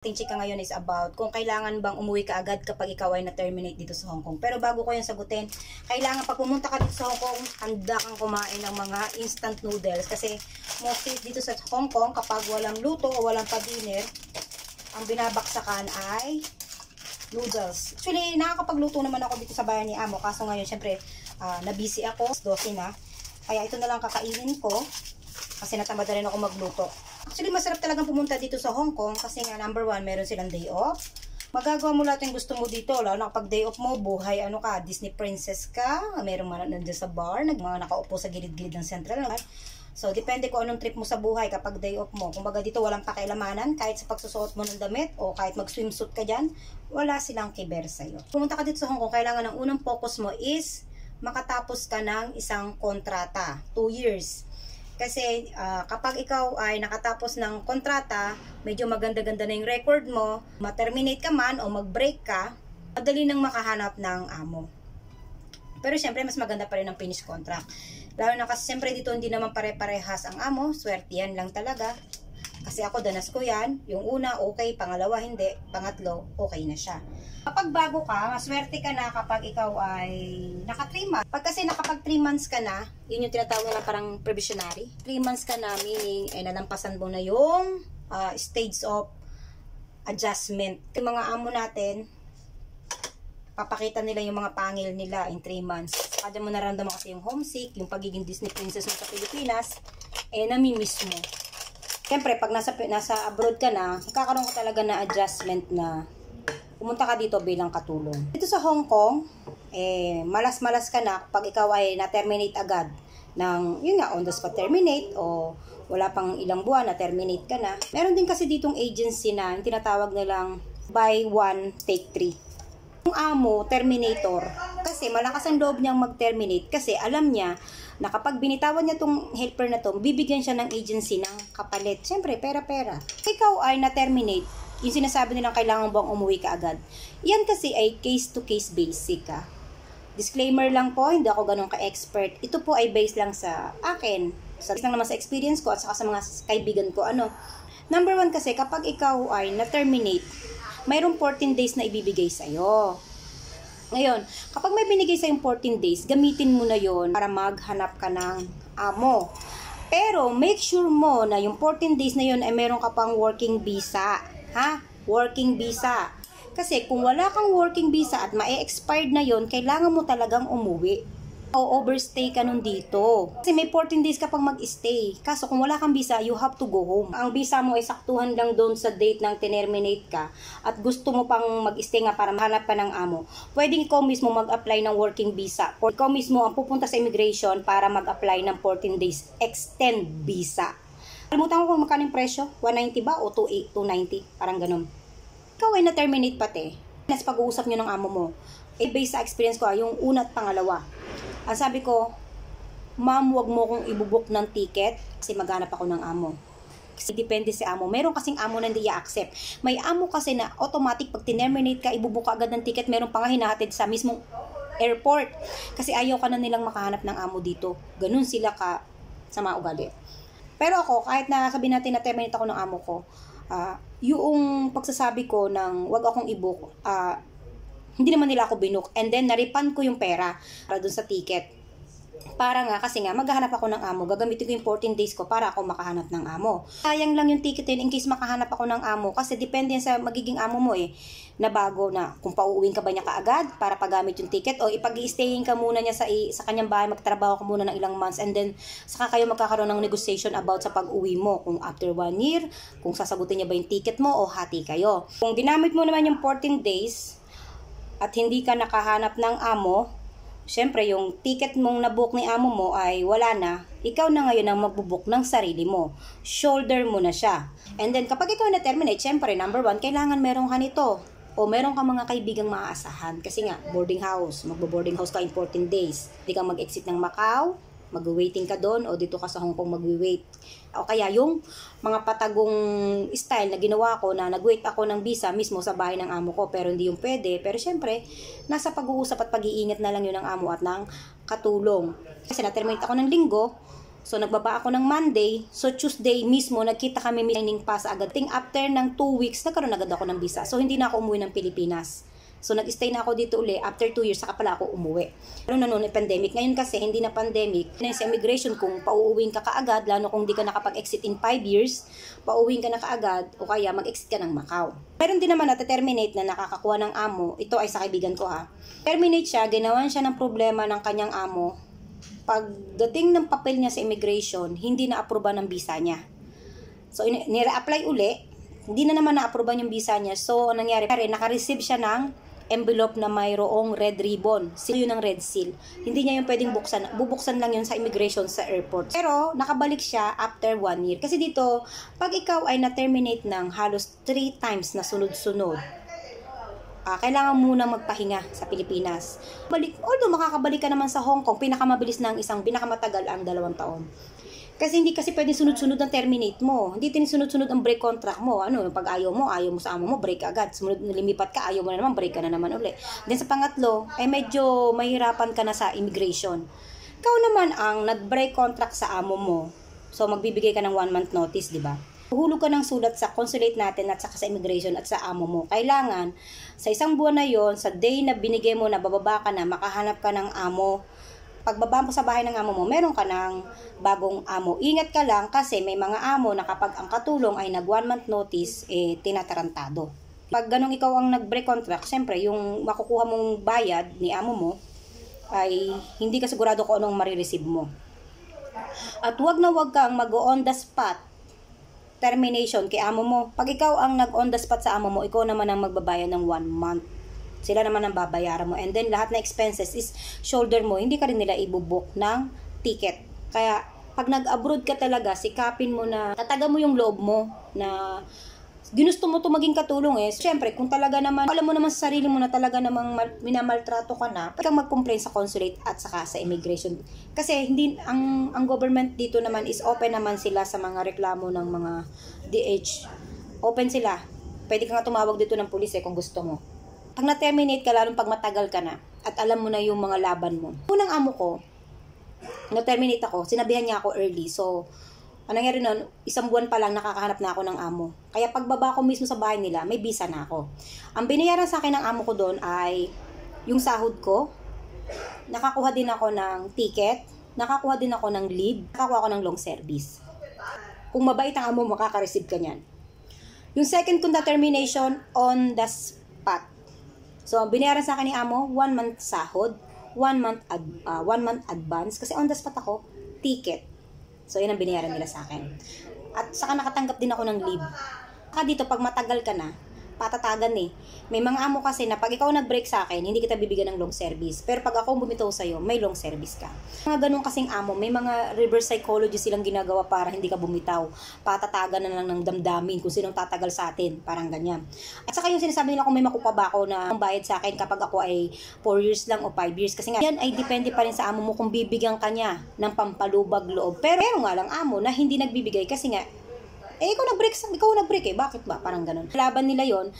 Ating chika ngayon is about kung kailangan bang umuwi ka agad kapag ikaw ay na-terminate dito sa Hong Kong. Pero bago ko yan sagutin, kailangan pag pumunta ka dito sa Hong Kong, handa kang kumain ng mga instant noodles. Kasi mostly dito sa Hong Kong, kapag walang luto o walang pa-dinner, ang binabaksakan ay noodles. Actually, nakakapagluto naman ako dito sa bayan ni Amo. Kaso ngayon, syempre, na-busy ako. 12 na. Kaya ito na lang kakainin ko. Kasi natamad na rin ako magluto. Actually, masarap talagang pumunta dito sa Hong Kong kasi nga, number 1, meron silang day off. Magagawa mo lahat yung gusto mo dito. Lalo na kapag day off mo, buhay, Disney princess ka. Meron man nandiyan sa bar, mga nakaupo sa gilid-gilid ng Central. So, depende kung anong trip mo sa buhay kapag day off mo. Kumbaga dito, walang pakialamanan. Kahit sa pagsusuot mo ng damit o kahit mag-swimsuit ka dyan, wala silang kiber sa'yo. Pumunta ka dito sa Hong Kong, kailangan ng unang focus mo is makatapos ka ng isang kontrata. 2 years. Kasi kapag ikaw ay nakatapos ng kontrata, medyo maganda-ganda na yung record mo, ma-terminate ka man o mag-break ka, madali nang makahanap ng amo. Pero syempre, mas maganda pa rin ang finish contract. Lalo na kasi syempre dito hindi naman pare-parehas ang amo, swerte yan lang talaga. Kasi ako, danas ko yan. Yung una, okay. Pangalawa, hindi. Pangatlo, okay na siya. Kapag bago ka, maswerte ka na kapag ikaw ay naka 3 months. Pag kasi nakapag 3 months ka na, yun yung tinatawag na parang probationary. 3 months ka na, meaning, nalampasan mo na yung stage of adjustment. Yung mga amo natin, papakita nila yung mga pangil nila in 3 months. Kada mo naramdaman kasi yung homesick, yung pagiging Disney princess mo sa Pilipinas, namimiss mo. Siyempre, pag nasa abroad ka na, magkakaroon ka talaga na adjustment na pumunta ka dito bilang katulong. Dito sa Hong Kong, malas-malas ka na kapag ikaw ay na-terminate agad ng, yun nga, on the spot terminate o wala pang ilang buwan na-terminate ka na. Meron din kasi ditong agency na yung tinatawag nilang buy one, take 3. Yung amo, terminator, kasi malakas ang loob niyang mag-terminate kasi alam niya na kapag binitawan niya tong helper na to, bibigyan siya ng agency ng kapalit. Siyempre, pera-pera. Ikaw ay na-terminate, yung sinasabi nilang kailangan bang umuwi ka agad. Yan kasi ay case-to-case basic ka. Disclaimer lang po, hindi ako ganun ka-expert. Ito po ay based lang sa akin. Based lang naman sa experience ko at saka sa mga kaibigan ko. Number 1 kasi, kapag ikaw ay na-terminate, mayroong 14 days na ibibigay sa'yo. Ngayon, kapag may binigay sa yung 14 days, gamitin mo na yon para maghanap ka ng amo. Pero, make sure mo na yung 14 days na yon ay meron ka pang working visa. Ha? Working visa. Kasi kung wala kang working visa at ma-expired na yon, kailangan mo talagang umuwi. O overstay ka nun dito. Kasi may 14 days ka pang mag-stay. Kaso kung wala kang visa, you have to go home. Ang visa mo ay saktuhan lang doon sa date ng tinerminate ka at gusto mo pang mag-stay nga para mahanap ka ng amo. Pwedeng ikaw mismo mag-apply ng working visa. Or ikaw mismo ang pupunta sa immigration para mag-apply ng 14 days extend visa. Kalimutan ko kung magkano yung presyo. 190 ba o 290? Parang ganun. Ikaw ay na-terminate pati. Nas pag-uusap nyo ng amo mo. Based sa experience ko, yung una at pangalawa. Ang sabi ko, ma'am, wag mo kong ibubuk ng ticket kasi maghanap ako ng amo. Kasi depende sa amo. Meron kasing amo na hindi i-accept. May amo kasi na automatic pag tinerminate ka, ibubuk ka agad ng ticket. Meron pa nga hinahatid sa mismong airport. Kasi ayaw ka na nilang makahanap ng amo dito. Ganun sila ka sa mga ugali. Pero ako, kahit na sabihin natin na terminate ako ng amo ko, yung pagsasabi ko ng wag akong i-book, hindi naman nila ako binook. And then, naripan ko yung pera para dun sa ticket. Para nga, kasi nga, maghahanap ako ng amo. Gagamitin ko yung 14 days ko para ako makahanap ng amo. Sayang lang yung ticket yun in case makahanap ako ng amo. Kasi depende sa magiging amo mo na bago na kung pauuwin ka ba niya kaagad para pagamit yung ticket o ipag-i-stayin ka muna niya sa kanyang bahay, magtrabaho ka muna ng ilang months and then saka kayo magkakaroon ng negotiation about sa pag-uwi mo. Kung after 1 year, kung sasagutin niya ba yung ticket mo o hati kayo. Kung ginamit mo naman yung 14 days, at hindi ka nakahanap ng amo, syempre yung ticket mong nabook ni amo mo ay wala na, ikaw na ngayon ang magbubook ng sarili mo. Shoulder mo na siya. And then kapag ikaw na-terminate, syempre number 1, kailangan meron ka nito. O meron ka mga kaibigang maaasahan. Kasi nga, boarding house. Magbo-boarding house ka in 14 days. Hindi ka mag-exit ng Macau, mag-waiting ka doon, o dito ka sa Hong Kong mag-wait. O kaya yung mga patagong style na ginawa ko na nag-wait ako ng visa mismo sa bahay ng amo ko pero hindi yung pwede. Pero syempre, nasa pag-uusap at pag-iingat na lang yun ng amo at ng katulong. Kasi na-terminate ako ng linggo, So, nagbaba ako ng Monday. So, Tuesday mismo, nagkita kami signing pass agad. After ng 2 weeks, nagkaroon agad ako ng visa. So, hindi na ako umuwi ng Pilipinas. So, nag-stay na ako dito uli. After 2 years, saka pala ako umuwi. Ano na noon, pandemic. Ngayon kasi, hindi na pandemic. Sa immigration, kung pauuwing ka kaagad, lalo kung di ka nakapag-exit in 5 years, pauuwing ka na kaagad, o kaya mag-exit ka ng Macau. Meron din naman na terminate na nakakakuha ng amo. Ito ay sa kaibigan ko ha. Terminate siya, ginawan siya ng problema ng kanyang amo. Pagdating ng papel niya sa immigration, hindi na-aproba ng visa niya. So, nire-apply uli, hindi na naman na-aproba yung visa niya. So, anong nangyari? Naka-receive siya ng envelope na mayroong red ribbon. Seal yun ng red seal. Hindi niya yung pwedeng buksan. Bubuksan lang yun sa immigration sa airport. Pero, nakabalik siya after 1 year. Kasi dito, pag ikaw ay na-terminate ng halos 3 times na sunod-sunod, kailangan muna magpahinga sa Pilipinas. Although makakabalik ka naman sa Hong Kong, pinakamabilis ng pinakamatagal ang 2 taon. Kasi hindi kasi pwedeng sunod-sunod ang terminate mo. Hindi sunod-sunod ang break contract mo. Pag ayaw mo sa amo mo, break agad. Sumunod, limipat ka, ayaw mo na naman, break ka na naman uli. Then sa pangatlo, ay medyo mahirapan ka na sa immigration. Ikaw naman ang nag-break contract sa amo mo. So magbibigay ka ng 1 month notice, di ba? Hulog ka ng sulat sa consulate natin at saka sa immigration at sa amo mo. Kailangan, sa 1 buwan na yon, sa day na binigay mo na bababa ka na, makahanap ka ng amo. Pagbaba mo sa bahay ng amo mo, meron ka ng bagong amo. Ingat ka lang kasi may mga amo na kapag ang katulong ay nag 1 month notice, tinatarantado. Pag ganong ikaw ang nag-break contract, syempre, yung makukuha mong bayad ni amo mo, ay hindi ka sigurado kung anong marireceive mo. At wag na wag kang mag-on the spot termination kay amo mo. Pag ikaw ang nag-on the spot sa amo mo, ikaw naman ang magbabayad ng 1 month. Sila naman ang babayaran mo. And then, lahat na expenses is shoulder mo. Hindi ka rin nila ibubuk ng ticket. Kaya, pag nag-abroad ka talaga, sikapin mo na, tataga mo yung loob mo na ginusto mo to maging katulong Siyempre, kung talaga naman, alam mo naman sa sarili mo na talaga namang minamaltrato ka na, pwede kang mag-complain sa consulate at saka sa immigration. Kasi, hindi, ang government dito naman is open naman sila sa mga reklamo ng mga DH. Open sila. Pwede ka nga tumawag dito ng pulis kung gusto mo. Pag na-terminate ka, lalong pag matagal ka na, at alam mo na yung mga laban mo. Unang amo ko, na-terminate ako, sinabihan niya ako early. So, anong nangyari nun, 1 buwan pa lang nakakahanap na ako ng amo. Kaya pagbaba ko mismo sa bahay nila, may visa na ako. Ang binayaran sa akin ng amo ko doon ay yung sahod ko, nakakuha din ako ng ticket, nakakuha din ako ng leave, nakakuha ako ng long service. Kung mabait ang amo, makaka-receive ka niyan. Yung second kong termination, on the spot. So, ang binayaran sa akin ni amo, 1 month sahod, 1 month advance, kasi on the spot ako, ticket. So, yun ang binayaran nila sa akin. At saka nakatanggap din ako ng leave. Saka dito, pag matagal ka na, patatagan May mga amo kasi na pag ikaw nag-break sa akin, hindi kita bibigyan ng long service. Pero pag ako bumitaw sa'yo, may long service ka. Mga ganun kasing amo, may mga reverse psychology silang ginagawa para hindi ka bumitaw. Patatagan na lang ng damdamin kung sinong tatagal sa atin. Parang ganyan. At saka yung sinasabi nila kung may makupa ba ako na bayad sa akin kapag ako ay 4 years lang o 5 years. Kasi nga, yan ay depende pa rin sa amo mo kung bibigyan ka niya ng pampalubag loob. Pero nga lang amo na hindi nagbibigay kasi nga, ikaw nag-break bakit ba? Parang ganun. Laban nila yon,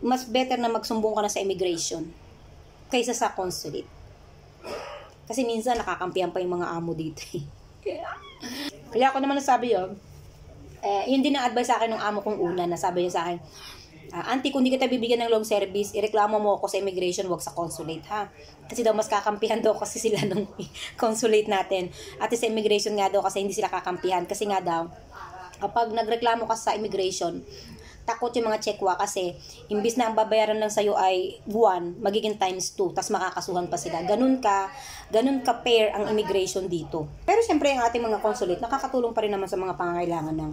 mas better na magsumbong ka na sa immigration kaysa sa consulate. Kasi minsan nakakampihan pa yung mga amo dito Kaya ako naman nasabi yun, yun din ang advice sa akin ng amo kong una, nasabi niya sa akin, auntie, kung di kita bibigyan ng long service, ireklamo mo ako sa immigration, wag sa consulate ha. Kasi daw mas kakampihan daw kasi sila nung consulate natin. At sa immigration nga daw kasi hindi sila kakampihan. Kasi nga daw, kapag nagreklamo ka sa immigration, takot yung mga checkwa kasi imbis na ang babayaran lang sa'yo ay 1, magiging times 2, tas makakasuhan pa sila. Ganun ka pair ang immigration dito. Pero syempre ang ating mga consulate, nakakatulong pa rin naman sa mga pangangailangan ng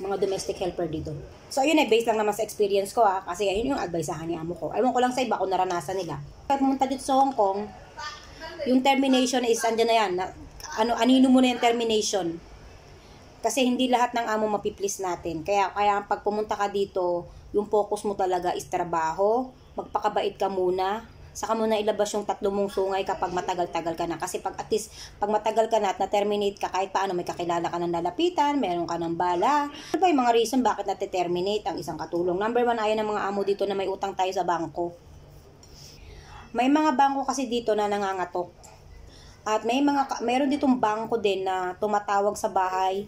mga domestic helper dito. So ayun based lang naman sa experience ko kasi ayun yung advice sa akin ni amo ko. Ewan ko lang sa iba kung naranasan nila. Pag pumunta dito sa Hong Kong, yung termination is andyan na yan. Anino mo na yung termination. Kasi hindi lahat ng amo mapiplease natin. Kaya pag pumunta ka dito, yung focus mo talaga is trabaho, magpakabait ka muna, saka mo na ilabas yung 3 mong sungay kapag matagal-tagal ka na. Kasi pag at least, pag matagal ka na at na-terminate ka, kahit paano may kakilala ka ng lalapitan, meron ka ng bala. Ano ba yung mga reason bakit na-terminate ang isang katulong? Number 1, ayaw ng mga amo dito na may utang tayo sa bangko. May mga bangko kasi dito na nangangatok. At mayroon ditong bangko din na tumatawag sa bahay.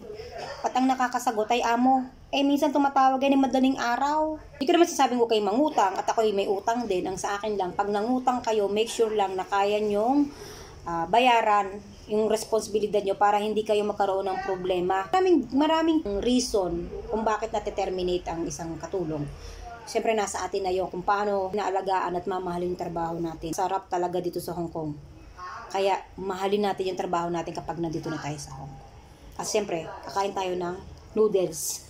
At ang nakakasagot ay amo. Minsan tumatawag yan madaling araw. Hindi ko naman sasabing huwag kayong mangutang at ako'y may utang din. Ang sa akin lang, pag nangutang kayo, make sure lang na kaya nyong bayaran yung responsibilidad nyo para hindi kayo magkaroon ng problema. Maraming reason kung bakit nateterminate ang isang katulong. Siyempre nasa atin na yun kung paano naalagaan at mamahalin yung trabaho natin. Sarap talaga dito sa Hong Kong. Kaya mahalin natin yung trabaho natin kapag nandito na tayo sa Hong Kong. At siyempre, kakain tayo ng noodles.